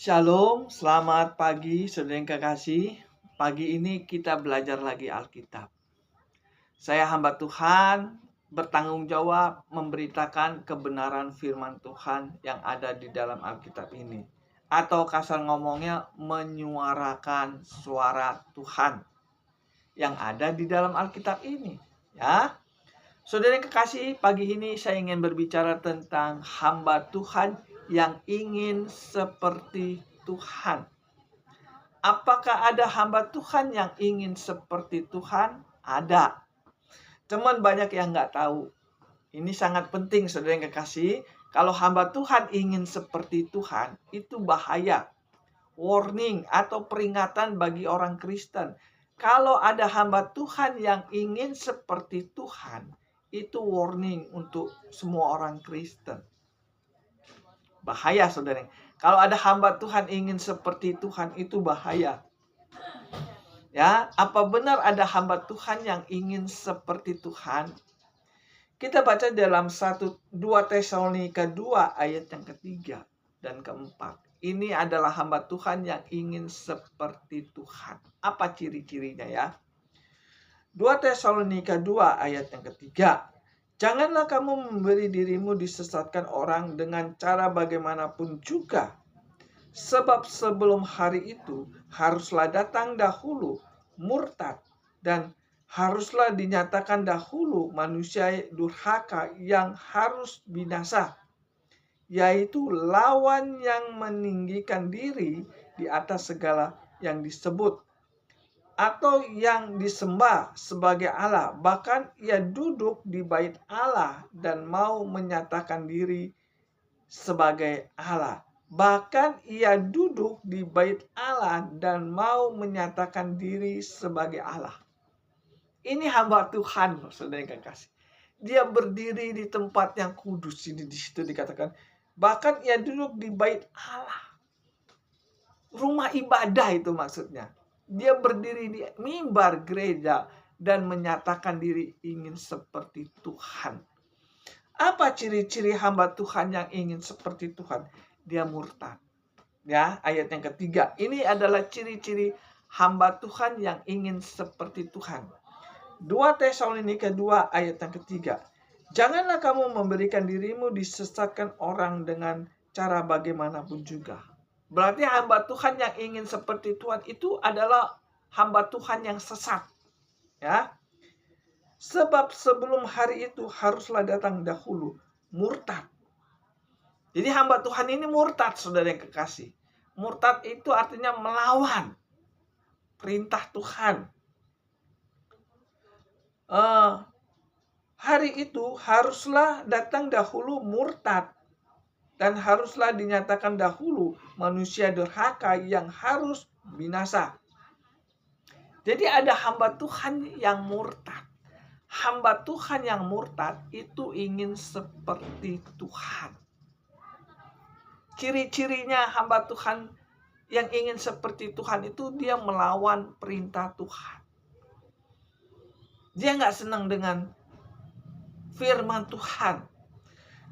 Shalom, selamat pagi saudara yang kekasih. Pagi ini kita belajar lagi Alkitab. Saya hamba Tuhan, bertanggung jawab memberitakan kebenaran firman Tuhan yang ada di dalam Alkitab ini. Atau kasar ngomongnya, menyuarakan suara Tuhan yang ada di dalam Alkitab ini. Ya, saudara yang kekasih, pagi ini saya ingin berbicara tentang hamba Tuhan yang ingin seperti Tuhan. Apakah ada hamba Tuhan yang ingin seperti Tuhan? Ada. Cuman banyak yang nggak tahu. Ini sangat penting saudara yang kekasih. Kalau hamba Tuhan ingin seperti Tuhan, itu bahaya. Warning atau peringatan bagi orang Kristen. Kalau ada hamba Tuhan yang ingin seperti Tuhan, itu warning untuk semua orang Kristen. Bahaya saudara. Kalau ada hamba Tuhan ingin seperti Tuhan, itu bahaya. Ya, apa benar ada hamba Tuhan yang ingin seperti Tuhan? Kita baca dalam 2 Tesalonika 2 ayat yang ketiga dan keempat. Ini adalah hamba Tuhan yang ingin seperti Tuhan. Apa ciri-cirinya ya? 2 Tesalonika 2 ayat yang ketiga. Janganlah kamu memberi dirimu disesatkan orang dengan cara bagaimanapun juga. Sebab sebelum hari itu haruslah datang dahulu murtad dan haruslah dinyatakan dahulu manusia durhaka yang harus binasa, yaitu lawan yang meninggikan diri di atas segala yang disebut atau yang disembah sebagai Allah. Bahkan ia duduk di bait Allah dan mau menyatakan diri sebagai Allah. Bahkan ia duduk di bait Allah dan mau menyatakan diri sebagai Allah. Ini hamba Tuhan, saudara yang kekasih. Dia berdiri di tempat yang kudus. Ini di situ dikatakan. Bahkan ia duduk di bait Allah. Rumah ibadah itu maksudnya. Dia berdiri di mimbar gereja dan menyatakan diri ingin seperti Tuhan. Apa ciri-ciri hamba Tuhan yang ingin seperti Tuhan? Dia murtad. Ya, ayat yang ketiga. Ini adalah ciri-ciri hamba Tuhan yang ingin seperti Tuhan. 2 Tesalonika 2 ayat yang ketiga. Janganlah kamu memberikan dirimu disesatkan orang dengan cara bagaimanapun juga. Berarti hamba Tuhan yang ingin seperti Tuhan itu adalah hamba Tuhan yang sesat. Ya. Sebab sebelum hari itu haruslah datang dahulu murtad. Jadi hamba Tuhan ini murtad, saudara yang kekasih. Murtad itu artinya melawan perintah Tuhan. Hari itu haruslah datang dahulu murtad. Dan haruslah dinyatakan dahulu manusia durhaka yang harus binasa. Jadi ada hamba Tuhan yang murtad. Hamba Tuhan yang murtad itu ingin seperti Tuhan. Ciri-cirinya hamba Tuhan yang ingin seperti Tuhan itu dia melawan perintah Tuhan. Dia nggak senang dengan firman Tuhan.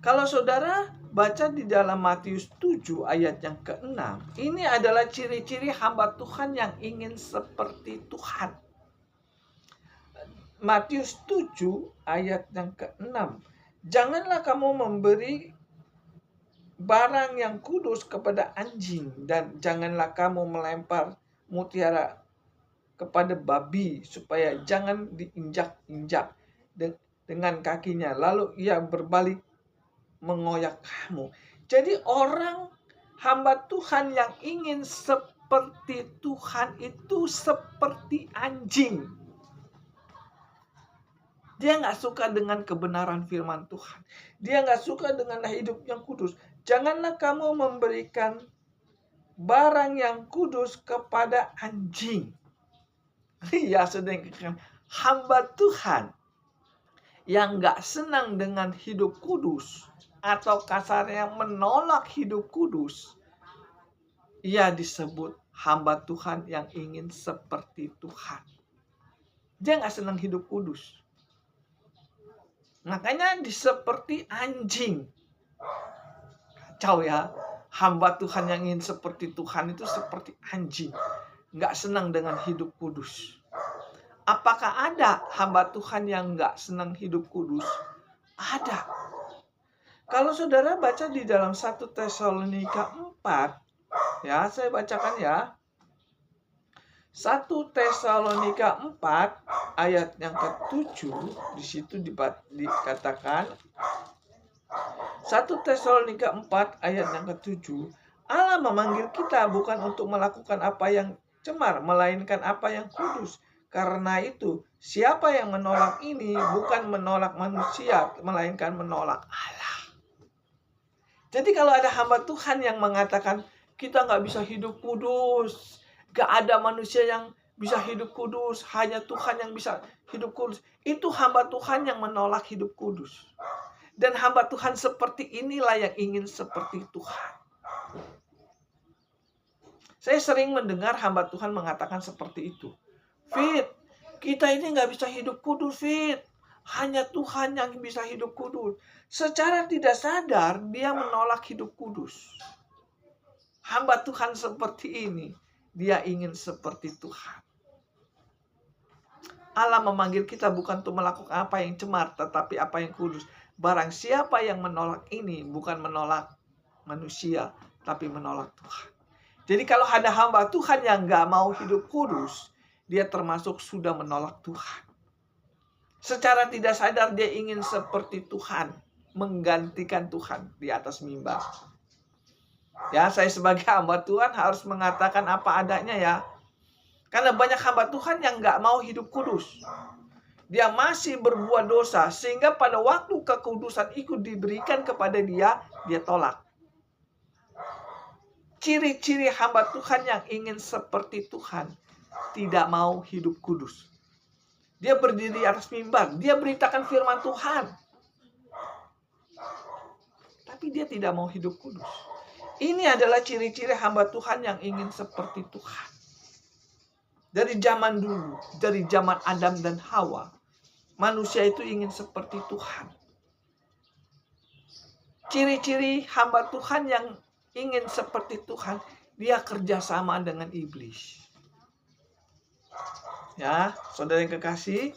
Kalau saudara baca di dalam Matius 7 ayat yang ke-6, ini adalah ciri-ciri hamba Tuhan yang ingin seperti Tuhan. Matius 7 ayat yang ke-6. Janganlah kamu memberi barang yang kudus kepada anjing dan janganlah kamu melempar mutiara kepada babi supaya jangan diinjak-injak dengan kakinya lalu ia berbalik mengoyak kamu. Jadi orang hamba Tuhan yang ingin seperti Tuhan itu seperti anjing. Dia nggak suka dengan kebenaran firman Tuhan. Dia nggak suka dengan hidup yang kudus. Janganlah kamu memberikan barang yang kudus kepada anjing. Ya, saudara, hamba Tuhan yang nggak senang dengan hidup kudus atau kasarnya menolak hidup kudus, ia disebut hamba Tuhan yang ingin seperti Tuhan. Dia nggak senang hidup kudus. Makanya seperti anjing. Kacau ya. Hamba Tuhan yang ingin seperti Tuhan itu seperti anjing, nggak senang dengan hidup kudus. Apakah ada hamba Tuhan yang nggak senang hidup kudus? Ada. Kalau saudara baca di dalam 1 Tesalonika 4, ya saya bacakan ya. 1 Tesalonika 4 ayat yang ke-7, di situ dikatakan 1 Tesalonika 4 ayat yang ke-7, Allah memanggil kita bukan untuk melakukan apa yang cemar, melainkan apa yang kudus. Karena itu, siapa yang menolak ini bukan menolak manusia, melainkan menolak Allah. Jadi kalau ada hamba Tuhan yang mengatakan, kita nggak bisa hidup kudus, nggak ada manusia yang bisa hidup kudus, hanya Tuhan yang bisa hidup kudus. Itu hamba Tuhan yang menolak hidup kudus. Dan hamba Tuhan seperti inilah yang ingin seperti Tuhan. Saya sering mendengar hamba Tuhan mengatakan seperti itu. Fit, kita ini nggak bisa hidup kudus, Fit. Hanya Tuhan yang bisa hidup kudus. Secara tidak sadar, dia menolak hidup kudus. Hamba Tuhan seperti ini, dia ingin seperti Tuhan. Allah memanggil kita bukan untuk melakukan apa yang cemar, tetapi apa yang kudus. Barang siapa yang menolak ini, bukan menolak manusia, tapi menolak Tuhan. Jadi kalau ada hamba Tuhan yang nggak mau hidup kudus, dia termasuk sudah menolak Tuhan. Secara tidak sadar dia ingin seperti Tuhan, menggantikan Tuhan di atas mimbar. Ya, saya sebagai hamba Tuhan harus mengatakan apa adanya ya. Karena banyak hamba Tuhan yang nggak mau hidup kudus. Dia masih berbuat dosa, sehingga pada waktu kekudusan itu diberikan kepada dia, dia tolak. Ciri-ciri hamba Tuhan yang ingin seperti Tuhan, tidak mau hidup kudus. Dia berdiri atas mimbar, dia beritakan firman Tuhan. Tapi dia tidak mau hidup kudus. Ini adalah ciri-ciri hamba Tuhan yang ingin seperti Tuhan. Dari zaman dulu, dari zaman Adam dan Hawa, manusia itu ingin seperti Tuhan. Ciri-ciri hamba Tuhan yang ingin seperti Tuhan, dia kerjasama dengan iblis. Ya, saudara yang kekasih,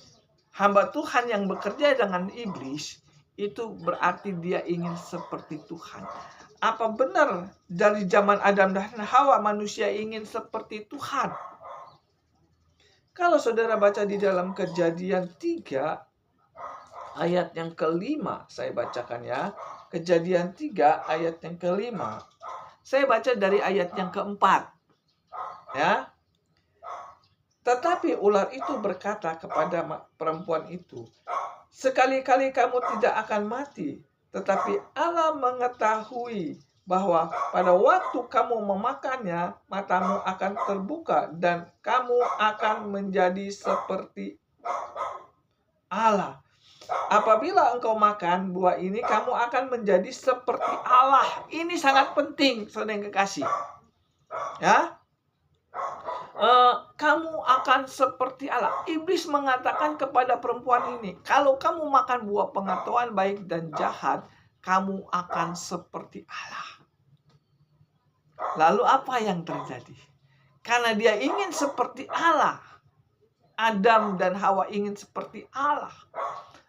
hamba Tuhan yang bekerja dengan iblis, itu berarti dia ingin seperti Tuhan. Apa benar dari zaman Adam dan Hawa manusia ingin seperti Tuhan? Kalau saudara baca di dalam Kejadian 3, ayat yang ke-5, saya bacakan ya. Kejadian 3, ayat yang ke-5. Saya baca dari ayat yang ke-4. Ya. Tetapi ular itu berkata kepada perempuan itu, sekali-kali kamu tidak akan mati, tetapi Allah mengetahui bahwa pada waktu kamu memakannya, matamu akan terbuka dan kamu akan menjadi seperti Allah. Apabila engkau makan buah ini, kamu akan menjadi seperti Allah. Ini sangat penting, saudara yang kekasih. Ya. Kamu akan seperti Allah. Iblis mengatakan kepada perempuan ini, kalau kamu makan buah pengetahuan baik dan jahat, kamu akan seperti Allah. Lalu apa yang terjadi? Karena dia ingin seperti Allah, Adam dan Hawa ingin seperti Allah,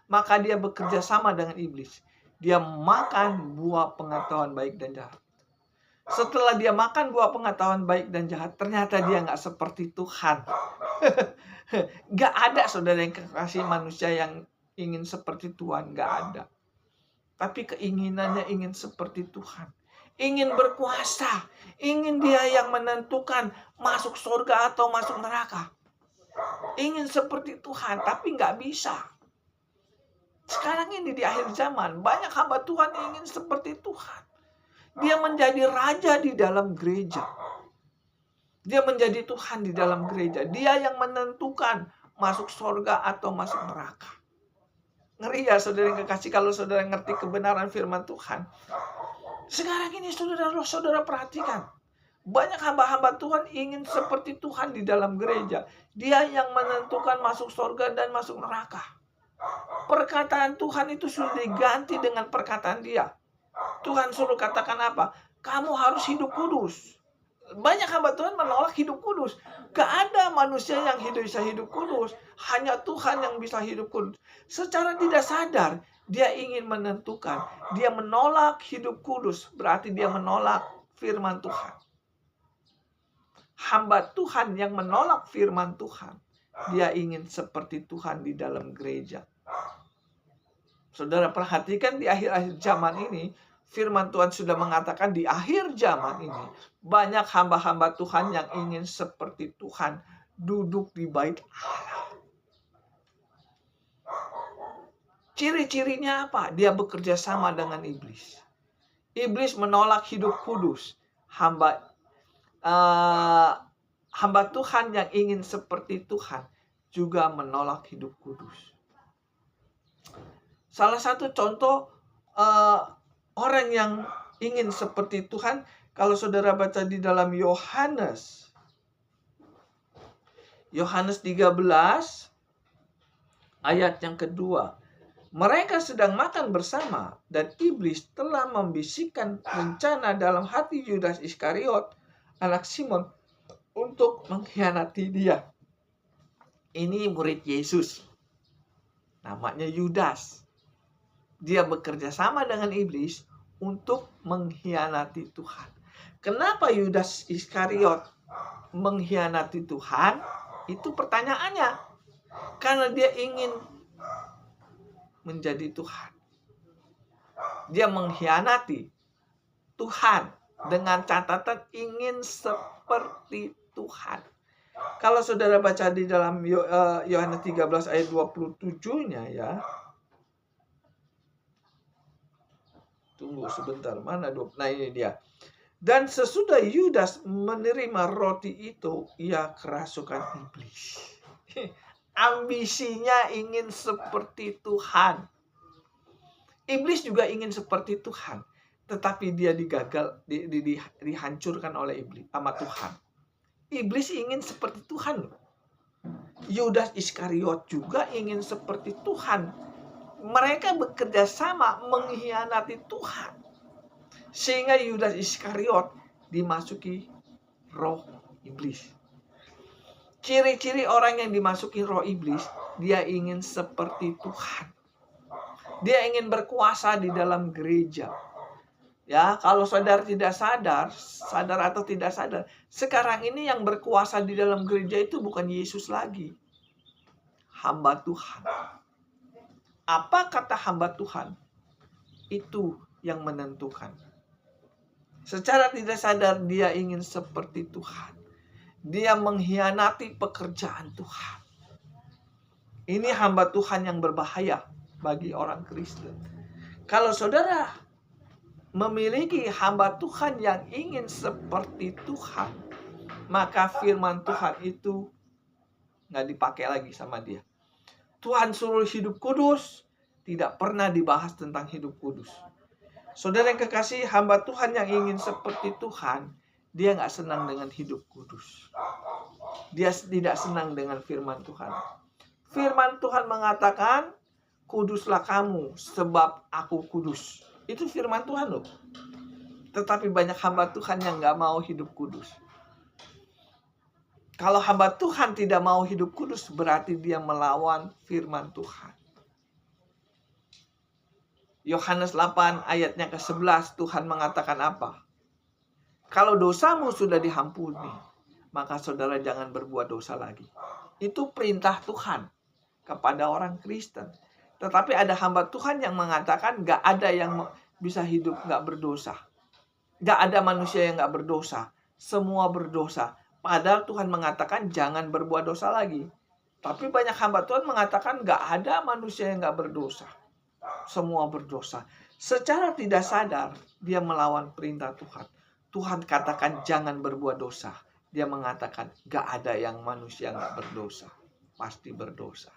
maka dia bekerja sama dengan iblis. Dia makan buah pengetahuan baik dan jahat. Setelah dia makan buah pengetahuan baik dan jahat, ternyata dia nggak seperti Tuhan. Nggak ada, saudara yang kekasih, manusia yang ingin seperti Tuhan. Nggak ada. Tapi keinginannya ingin seperti Tuhan. Ingin berkuasa. Ingin dia yang menentukan masuk surga atau masuk neraka. Ingin seperti Tuhan, tapi nggak bisa. Sekarang ini di akhir zaman, banyak hamba Tuhan ingin seperti Tuhan. Dia menjadi raja di dalam gereja. Dia menjadi Tuhan di dalam gereja. Dia yang menentukan masuk surga atau masuk neraka. Ngeri ya, saudara yang kekasih, kalau saudara ngerti kebenaran firman Tuhan. Sekarang ini saudara perhatikan. Banyak hamba-hamba Tuhan ingin seperti Tuhan di dalam gereja. Dia yang menentukan masuk surga dan masuk neraka. Perkataan Tuhan itu sudah diganti dengan perkataan dia. Tuhan suruh katakan apa? kamu harus hidup kudus. Banyak hamba Tuhan menolak hidup kudus. Gak ada manusia yang bisa hidup kudus. Hanya Tuhan yang bisa hidup kudus. Secara tidak sadar, dia ingin menentukan. Dia menolak hidup kudus. Berarti dia menolak firman Tuhan. Hamba Tuhan yang menolak firman Tuhan, dia ingin seperti Tuhan di dalam gereja. Saudara perhatikan di akhir-akhir zaman ini, firman Tuhan sudah mengatakan di akhir zaman ini, banyak hamba-hamba Tuhan yang ingin seperti Tuhan duduk di bait Allah. Ciri-cirinya apa? Dia bekerja sama dengan iblis. Iblis menolak hidup kudus. Hamba Tuhan yang ingin seperti Tuhan juga menolak hidup kudus. Salah satu contoh orang yang ingin seperti Tuhan, kalau saudara baca di dalam Yohanes 13 ayat yang kedua. Mereka sedang makan bersama dan iblis telah membisikkan rencana dalam hati Yudas Iskariot, anak Simon, untuk mengkhianati dia. Ini murid Yesus. Namanya Yudas. Dia bekerja sama dengan iblis untuk mengkhianati Tuhan. Kenapa Yudas Iskariot mengkhianati Tuhan? Itu pertanyaannya. Karena dia ingin menjadi Tuhan. Dia mengkhianati Tuhan dengan catatan ingin seperti Tuhan. Kalau saudara baca di dalam Yohanes 13 ayat 27-nya ya. Tunggu sebentar, mana nah ini dia. Dan sesudah Yudas menerima roti itu, ia kerasukan iblis. Ambisinya ingin seperti Tuhan. Iblis juga ingin seperti Tuhan, tetapi dia dihancurkan oleh iblis sama Tuhan. Iblis ingin seperti Tuhan. Yudas Iskariot juga ingin seperti Tuhan. Mereka bekerja sama mengkhianati Tuhan. Sehingga Yudas Iskariot dimasuki roh iblis. Ciri-ciri orang yang dimasuki roh iblis, dia ingin seperti Tuhan. Dia ingin berkuasa di dalam gereja. Ya, kalau saudara tidak sadar atau tidak sadar, sekarang ini yang berkuasa di dalam gereja itu bukan Yesus lagi. Hamba Tuhan. Apa kata hamba Tuhan? Itu yang menentukan. Secara tidak sadar dia ingin seperti Tuhan. Dia mengkhianati pekerjaan Tuhan. Ini hamba Tuhan yang berbahaya bagi orang Kristen. Kalau saudara memiliki hamba Tuhan yang ingin seperti Tuhan, maka firman Tuhan itu nggak dipakai lagi sama dia. Tuhan suruh hidup kudus, tidak pernah dibahas tentang hidup kudus. Saudara yang kekasih, hamba Tuhan yang ingin seperti Tuhan, dia nggak senang dengan hidup kudus. Dia tidak senang dengan firman Tuhan. Firman Tuhan mengatakan, kuduslah kamu sebab aku kudus. Itu firman Tuhan loh. Tetapi banyak hamba Tuhan yang nggak mau hidup kudus. Kalau hamba Tuhan tidak mau hidup kudus, berarti dia melawan firman Tuhan. Yohanes 8 ayatnya ke-11, Tuhan mengatakan apa? Kalau dosamu sudah diampuni, maka saudara jangan berbuat dosa lagi. Itu perintah Tuhan kepada orang Kristen. Tetapi ada hamba Tuhan yang mengatakan gak ada yang bisa hidup gak berdosa. Gak ada manusia yang gak berdosa. Semua berdosa. Padahal Tuhan mengatakan jangan berbuat dosa lagi. Tapi banyak hamba Tuhan mengatakan gak ada manusia yang gak berdosa. Semua berdosa. Secara tidak sadar dia melawan perintah Tuhan. Tuhan katakan jangan berbuat dosa. Dia mengatakan gak ada yang manusia gak berdosa. Pasti berdosa.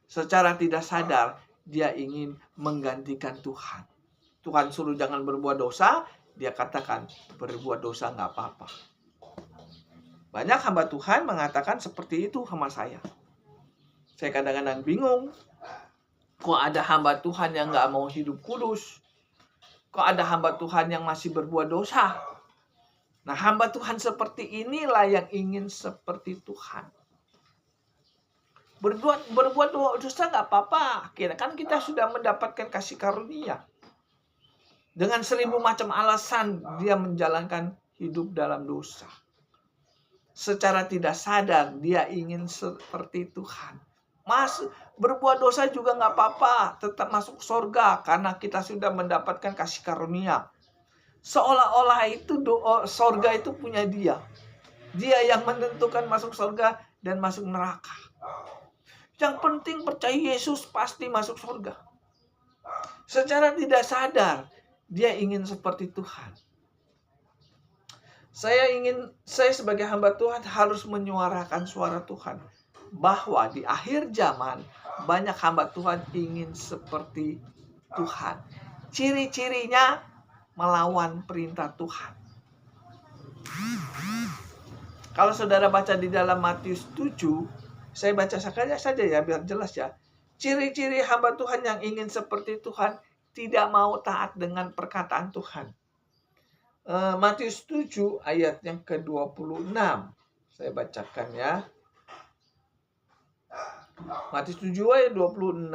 Secara tidak sadar dia ingin menggantikan Tuhan. Tuhan suruh jangan berbuat dosa. Dia katakan berbuat dosa gak apa-apa. Banyak hamba Tuhan mengatakan seperti itu sama saya. Saya kadang-kadang bingung. Kok ada hamba Tuhan yang gak mau hidup kudus? Kok ada hamba Tuhan yang masih berbuat dosa? Nah, hamba Tuhan seperti inilah yang ingin seperti Tuhan. Berbuat dosa nggak apa-apa. Kan kita sudah mendapatkan kasih karunia. Dengan 1000 macam alasan dia menjalankan hidup dalam dosa. Secara tidak sadar dia ingin seperti Tuhan. Berbuat dosa juga nggak apa-apa. Tetap masuk surga karena kita sudah mendapatkan kasih karunia. Seolah-olah itu surga itu punya dia. Dia yang menentukan masuk surga dan masuk neraka. Yang penting percaya Yesus pasti masuk surga. Secara tidak sadar dia ingin seperti Tuhan. Saya sebagai hamba Tuhan harus menyuarakan suara Tuhan. Bahwa di akhir zaman banyak hamba Tuhan ingin seperti Tuhan. Ciri-cirinya melawan perintah Tuhan. Kalau saudara baca di dalam Matius 7, saya baca saja ya biar jelas ya. Ciri-ciri hamba Tuhan yang ingin seperti Tuhan tidak mau taat dengan perkataan Tuhan. Matius 7 ayat yang ke-26. Saya bacakan ya. Matius 7 ayat 26.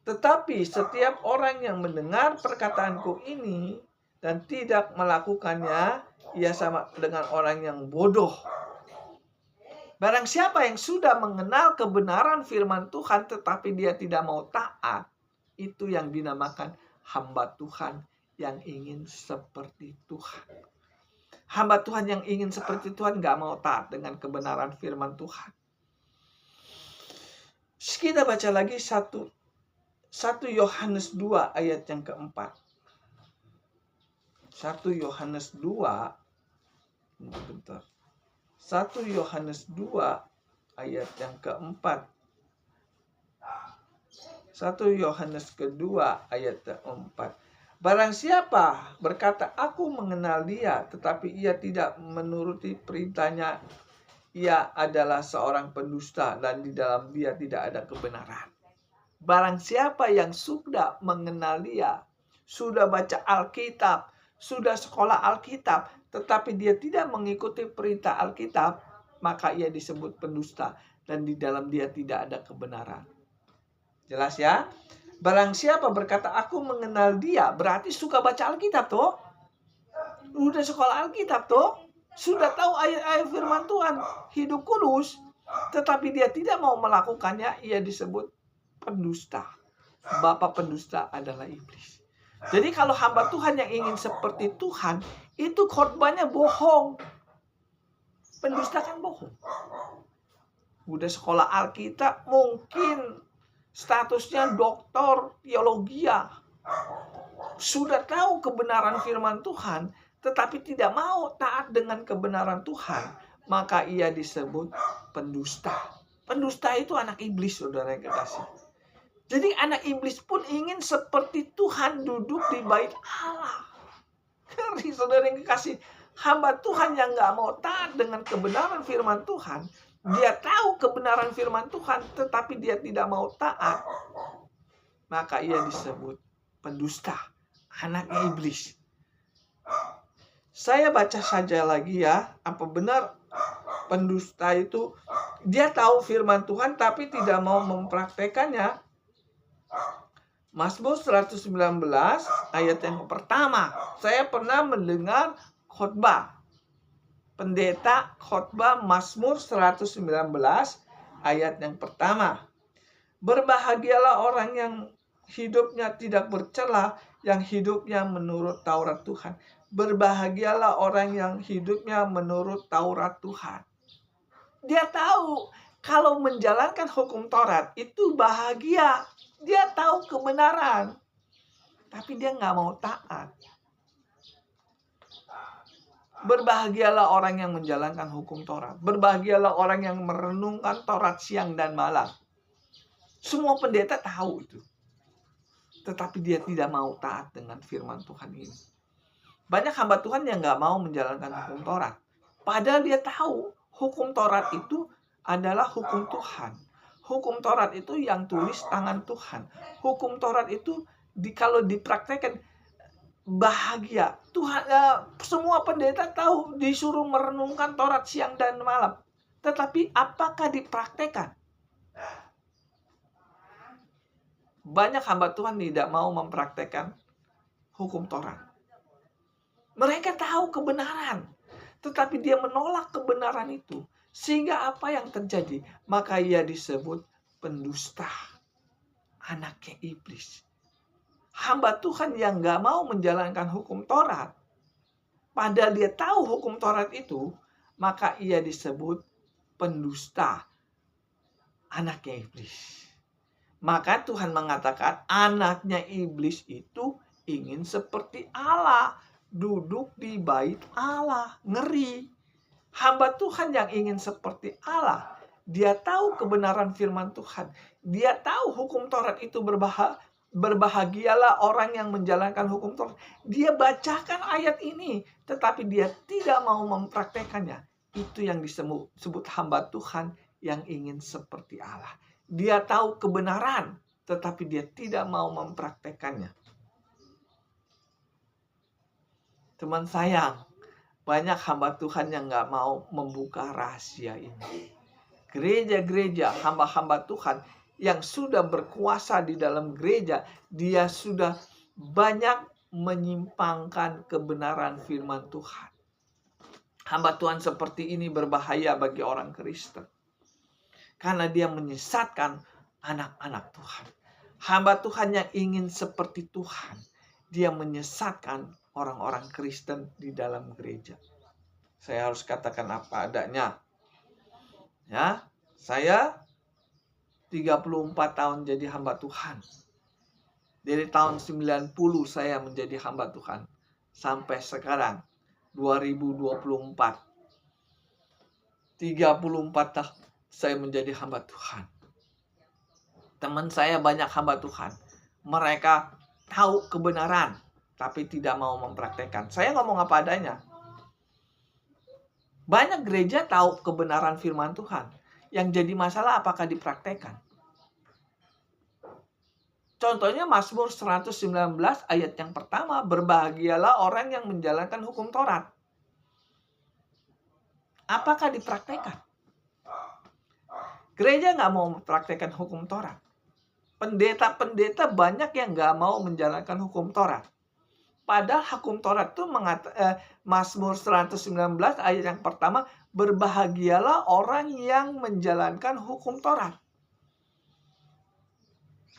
Tetapi setiap orang yang mendengar perkataanku ini dan tidak melakukannya, ia sama dengan orang yang bodoh. Barang siapa yang sudah mengenal kebenaran firman Tuhan tetapi dia tidak mau taat, itu yang dinamakan hamba Tuhan yang ingin seperti Tuhan. Hamba Tuhan yang ingin seperti Tuhan gak mau taat dengan kebenaran firman Tuhan. Kita baca lagi 1 Yohanes 2 ayat yang keempat. 1 Yohanes 2 bentar. 1 Yohanes 2 ayat yang keempat. 1 Yohanes kedua ayat keempat. Barang siapa berkata aku mengenal dia tetapi ia tidak menuruti perintahnya, ia adalah seorang pendusta dan di dalam dia tidak ada kebenaran. Barang siapa yang sudah mengenal dia, sudah baca Alkitab, sudah sekolah Alkitab, tetapi dia tidak mengikuti perintah Alkitab, maka ia disebut pendusta dan di dalam dia tidak ada kebenaran. Jelas ya? Barang siapa berkata aku mengenal dia, berarti suka baca Alkitab tuh. Udah sekolah Alkitab tuh. Sudah tahu ayat-ayat firman Tuhan, hidup kudus, tetapi dia tidak mau melakukannya, ia disebut pendusta. Bapa pendusta adalah iblis. Jadi kalau hamba Tuhan yang ingin seperti Tuhan, itu khotbahnya bohong. Pendusta kan bohong. Udah sekolah Alkitab, mungkin statusnya doktor teologi. Sudah tahu kebenaran firman Tuhan, tetapi tidak mau taat dengan kebenaran Tuhan, maka ia disebut pendusta. Pendusta itu anak iblis, saudara yang kekasih. Jadi anak iblis pun ingin seperti Tuhan duduk di bait Allah. Ngeri, saudara yang kekasih. Hamba Tuhan yang gak mau taat dengan kebenaran firman Tuhan, dia tahu kebenaran firman Tuhan, tetapi dia tidak mau taat, maka ia disebut pendusta, anaknya iblis. Saya baca saja lagi ya, apa benar pendusta itu dia tahu firman Tuhan tapi tidak mau mempraktekannya. Mazmur 119 ayat yang pertama. Saya pernah mendengar khotbah. Pendeta khotbah Mazmur 119 ayat yang pertama. Berbahagialah orang yang hidupnya tidak bercela, yang hidupnya menurut Taurat Tuhan. Berbahagialah orang yang hidupnya menurut Taurat Tuhan. Dia tahu kalau menjalankan hukum Taurat itu bahagia. Dia tahu kebenaran. Tapi dia nggak mau taat. Berbahagialah orang yang menjalankan hukum Taurat. Berbahagialah orang yang merenungkan Taurat siang dan malam. Semua pendeta tahu itu. Tetapi dia tidak mau taat dengan firman Tuhan ini. Banyak hamba Tuhan yang gak mau menjalankan hukum Taurat. Padahal dia tahu hukum Taurat itu adalah hukum Tuhan. Hukum Taurat itu yang tulis tangan Tuhan. Hukum Taurat itu kalau dipraktekkan bahagia. Tuhan, semua pendeta tahu disuruh merenungkan Taurat siang dan malam. Tetapi apakah dipraktekkan? Banyak hamba Tuhan tidak mau mempraktekkan hukum Taurat. Mereka tahu kebenaran, tetapi dia menolak kebenaran itu. Sehingga apa yang terjadi? Maka ia disebut pendusta, anaknya iblis. Hamba Tuhan yang gak mau menjalankan hukum Taurat, padahal dia tahu hukum Taurat itu, maka ia disebut pendusta, anaknya iblis. Maka Tuhan mengatakan anaknya iblis itu ingin seperti Allah, duduk di bait Allah. Ngeri. Hamba Tuhan yang ingin seperti Allah, dia tahu kebenaran firman Tuhan. Dia tahu hukum Taurat itu berbahagialah orang yang menjalankan hukum Taurat. Dia bacakan ayat ini, tetapi dia tidak mau mempraktekannya. Itu yang disebut hamba Tuhan yang ingin seperti Allah. Dia tahu kebenaran, tetapi dia tidak mau mempraktekannya. Teman sayang, banyak hamba Tuhan yang gak mau membuka rahasia ini. Gereja-gereja, hamba-hamba Tuhan yang sudah berkuasa di dalam gereja, dia sudah banyak menyimpangkan kebenaran firman Tuhan. Hamba Tuhan seperti ini berbahaya bagi orang Kristen. Karena dia menyesatkan anak-anak Tuhan. Hamba Tuhan yang ingin seperti Tuhan, dia menyesatkan orang-orang Kristen di dalam gereja. Saya harus katakan apa adanya. Ya, saya 34 tahun jadi hamba Tuhan. Dari tahun 90 saya menjadi hamba Tuhan. Sampai sekarang 2024. 34 tahun saya menjadi hamba Tuhan. Teman saya banyak hamba Tuhan. Mereka tahu kebenaran, tapi tidak mau mempraktekkan. Saya ngomong apa adanya. Banyak gereja tahu kebenaran firman Tuhan. Yang jadi masalah apakah dipraktekkan. Contohnya Mazmur 119 ayat yang pertama. Berbahagialah orang yang menjalankan hukum Taurat. Apakah dipraktekkan? Gereja nggak mau mempraktekkan hukum Taurat. Pendeta-pendeta banyak yang nggak mau menjalankan hukum Taurat. Padahal hukum Taurat itu Mazmur 119 ayat yang pertama, berbahagialah orang yang menjalankan hukum Taurat.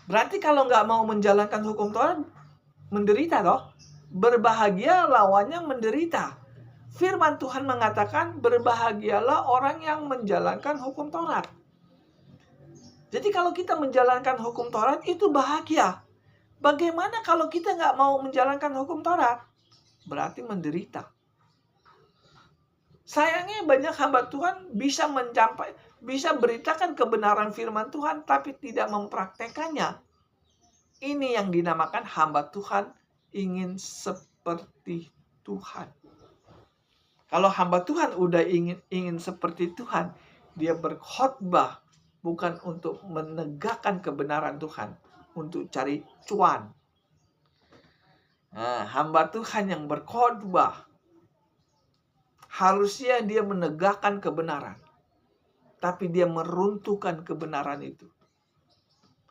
Berarti kalau nggak mau menjalankan hukum Taurat, menderita toh. Berbahagia lawannya menderita. Firman Tuhan mengatakan berbahagialah orang yang menjalankan hukum Taurat. Jadi kalau kita menjalankan hukum Taurat itu bahagia. Bagaimana kalau kita nggak mau menjalankan hukum Taurat? Berarti menderita. Sayangnya banyak hamba Tuhan bisa beritakan kebenaran firman Tuhan tapi tidak mempraktekannya. Ini yang dinamakan hamba Tuhan ingin seperti Tuhan. Kalau hamba Tuhan udah ingin seperti Tuhan, dia berkhotbah bukan untuk menegakkan kebenaran Tuhan, untuk cari cuan. Nah, hamba Tuhan yang berkhotbah harusnya dia menegakkan kebenaran, tapi dia meruntuhkan kebenaran itu.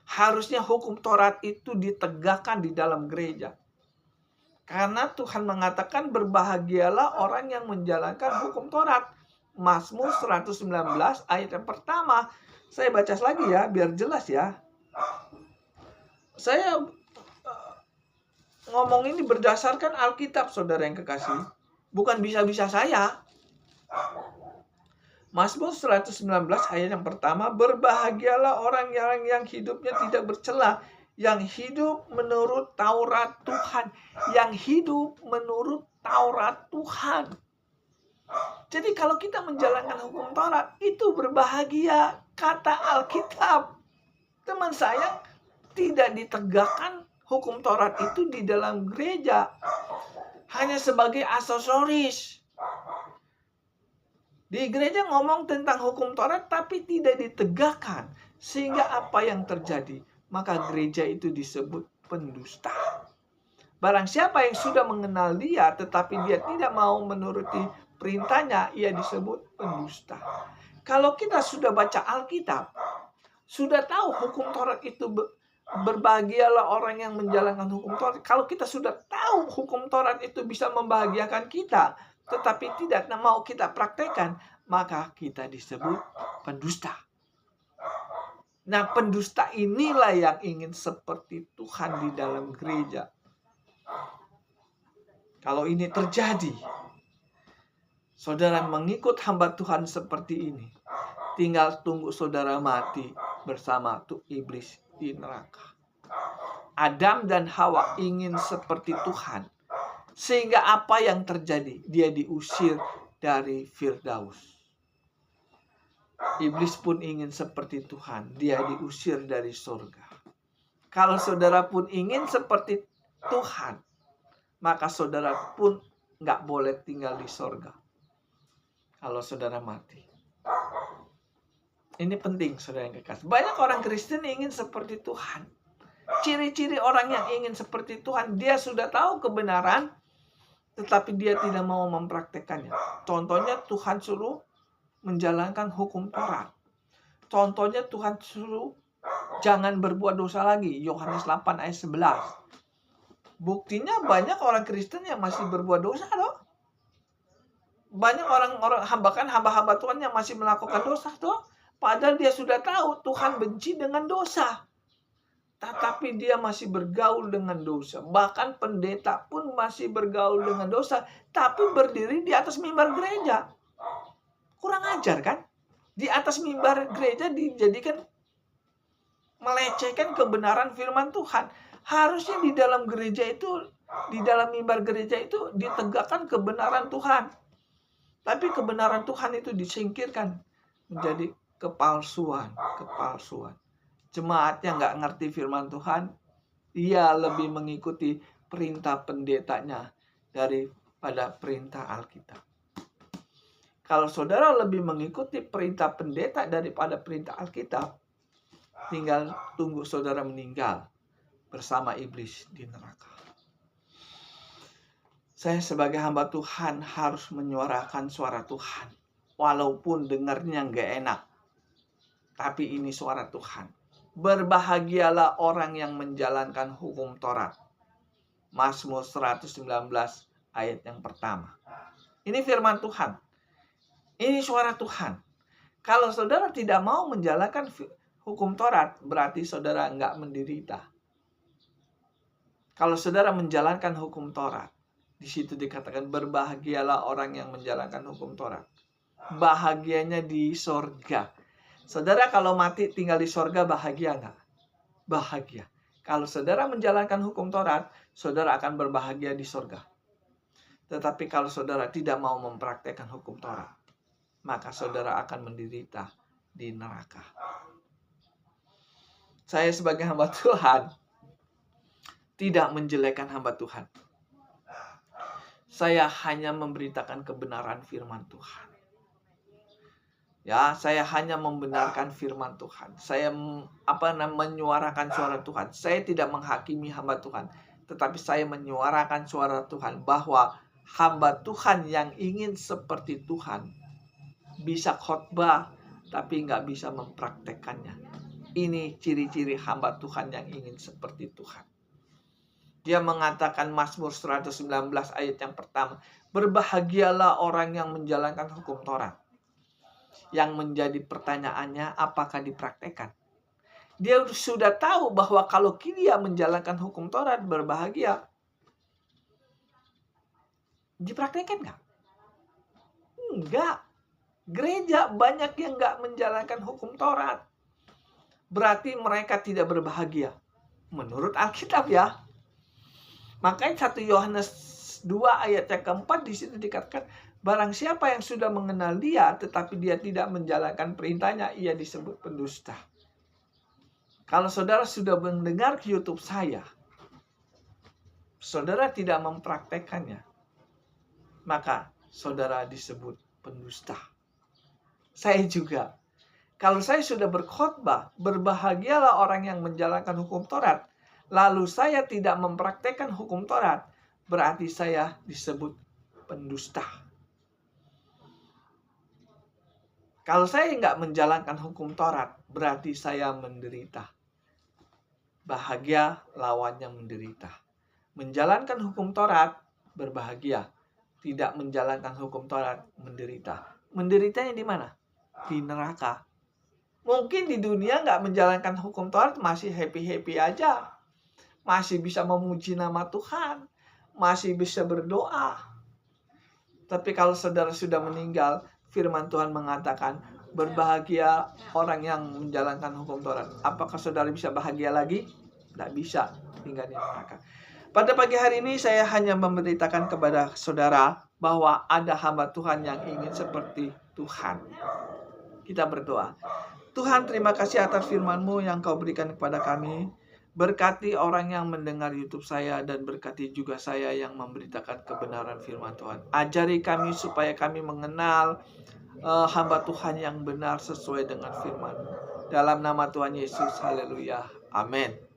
Harusnya hukum Taurat itu ditegakkan di dalam gereja. Karena Tuhan mengatakan berbahagialah orang yang menjalankan hukum Taurat. Mazmur 119 ayat yang pertama. Saya baca lagi ya, biar jelas ya. Saya ngomong ini berdasarkan Alkitab, saudara yang kekasih. Bukan bisa-bisa saya. Mazmur 119 ayat yang pertama, berbahagialah orang yang hidupnya tidak bercela, yang hidup menurut Taurat Tuhan, yang hidup menurut Taurat Tuhan. Jadi kalau kita menjalankan hukum Taurat, itu berbahagia, kata Alkitab. Teman saya, tidak ditegakkan hukum Taurat itu di dalam gereja. Hanya sebagai aksesoris. Di gereja ngomong tentang hukum Taurat, tapi tidak ditegakkan. Sehingga apa yang terjadi? Maka gereja itu disebut pendusta. Barang siapa yang sudah mengenal Dia, tetapi dia tidak mau menuruti perintahnya, ia disebut pendusta. Kalau kita sudah baca Alkitab, sudah tahu hukum Taurat itu berbahagialah orang yang menjalankan hukum Taurat. Kalau kita sudah tahu hukum Taurat itu bisa membahagiakan kita, tetapi tidak mau kita praktekkan, maka kita disebut pendusta. Nah, pendusta inilah yang ingin seperti Tuhan di dalam gereja. Kalau ini terjadi, saudara mengikut hamba Tuhan seperti ini, tinggal tunggu saudara mati bersama iblis di neraka. Adam dan Hawa ingin seperti Tuhan. Sehingga apa yang terjadi? Dia diusir dari Firdaus. Iblis pun ingin seperti Tuhan. Dia diusir dari surga. Kalau saudara pun ingin seperti Tuhan, maka saudara pun nggak boleh tinggal di surga kalau saudara mati. Ini penting, saudara yang kekasih. Banyak orang Kristen ingin seperti Tuhan. Ciri-ciri orang yang ingin seperti Tuhan, dia sudah tahu kebenaran, tetapi dia tidak mau mempraktekannya. Contohnya Tuhan suruh menjalankan hukum Taurat. Contohnya Tuhan suruh jangan berbuat dosa lagi. Yohanes 8 ayat 11. Buktinya banyak orang Kristen yang masih berbuat dosa loh. Banyak orang-orang hamba-hamba Tuhan yang masih melakukan dosa tuh. Padahal dia sudah tahu Tuhan benci dengan dosa. Tetapi dia masih bergaul dengan dosa. Bahkan pendeta pun masih bergaul dengan dosa. Tapi berdiri di atas mimbar gereja. Kurang ajar kan? Di atas mimbar gereja dijadikan melecehkan kebenaran firman Tuhan. Harusnya di dalam gereja itu, di dalam mimbar gereja itu ditegakkan kebenaran Tuhan. Tapi kebenaran Tuhan itu disingkirkan menjadi kepalsuan. Jemaat yang nggak ngerti firman Tuhan, ia lebih mengikuti perintah pendetanya daripada perintah Alkitab. Kalau saudara lebih mengikuti perintah pendeta daripada perintah Alkitab, tinggal tunggu saudara meninggal bersama iblis di neraka. Saya sebagai hamba Tuhan harus menyuarakan suara Tuhan. Walaupun dengarnya nggak enak. Tapi ini suara Tuhan. Berbahagialah orang yang menjalankan hukum Taurat. Mazmur 119 ayat yang pertama. Ini firman Tuhan. Ini suara Tuhan. Kalau saudara tidak mau menjalankan hukum Taurat, berarti saudara nggak menderita. Kalau saudara menjalankan hukum Taurat, di situ dikatakan berbahagialah orang yang menjalankan hukum Taurat. Bahagianya di sorga. Saudara kalau mati tinggal di sorga bahagia nggak? Bahagia. Kalau saudara menjalankan hukum Taurat, saudara akan berbahagia di sorga. Tetapi kalau saudara tidak mau mempraktekkan hukum Taurat, maka saudara akan menderita di neraka. Saya sebagai hamba Tuhan tidak menjelekkan hamba Tuhan. Saya hanya memberitakan kebenaran firman Tuhan. Ya, saya hanya membenarkan firman Tuhan. Saya menyuarakan suara Tuhan. Saya tidak menghakimi hamba Tuhan, tetapi saya menyuarakan suara Tuhan bahwa hamba Tuhan yang ingin seperti Tuhan bisa khotbah tapi nggak bisa mempraktekannya. Ini ciri-ciri hamba Tuhan yang ingin seperti Tuhan. Dia mengatakan Mazmur 119 ayat yang pertama, berbahagialah orang yang menjalankan hukum Taurat. Yang menjadi pertanyaannya, apakah dipraktekkan? Dia sudah tahu bahwa kalau dia menjalankan hukum Taurat berbahagia. Dipraktekkan nggak? Enggak. Gereja banyak yang nggak menjalankan hukum Taurat. Berarti mereka tidak berbahagia. Menurut Alkitab ya. Makanya 1 Yohanes 2 ayat yang keempat di situ dikatakan, barang siapa yang sudah mengenal Dia, tetapi dia tidak menjalankan perintahnya, ia disebut pendusta. Kalau saudara sudah mendengar YouTube saya, saudara tidak mempraktekannya, maka saudara disebut pendusta. Saya juga Kalau saya sudah berkhotbah, berbahagialah orang yang menjalankan hukum Taurat, lalu saya tidak mempraktekkan hukum Taurat, berarti saya disebut pendusta. Kalau saya nggak menjalankan hukum Taurat, berarti saya menderita. Bahagia lawannya menderita. Menjalankan hukum Taurat, berbahagia. Tidak menjalankan hukum Taurat, menderita. Menderitanya di mana? Di neraka. Mungkin di dunia nggak menjalankan hukum Taurat masih happy-happy aja. Masih bisa memuji nama Tuhan. Masih bisa berdoa. Tapi kalau saudara sudah meninggal, firman Tuhan mengatakan, berbahagia orang yang menjalankan hukum Taurat. Apakah saudara bisa bahagia lagi? Tidak bisa. Tinggal di neraka. Pada pagi hari ini saya hanya memberitakan kepada saudara bahwa ada hamba Tuhan yang ingin seperti Tuhan. Kita berdoa. Tuhan, terima kasih atas firman-Mu yang Kau berikan kepada kami. Berkati orang yang mendengar YouTube saya dan berkati juga saya yang memberitakan kebenaran firman Tuhan. Ajari kami supaya kami mengenal hamba Tuhan yang benar sesuai dengan firman-Mu. Dalam nama Tuhan Yesus, haleluya. Amin.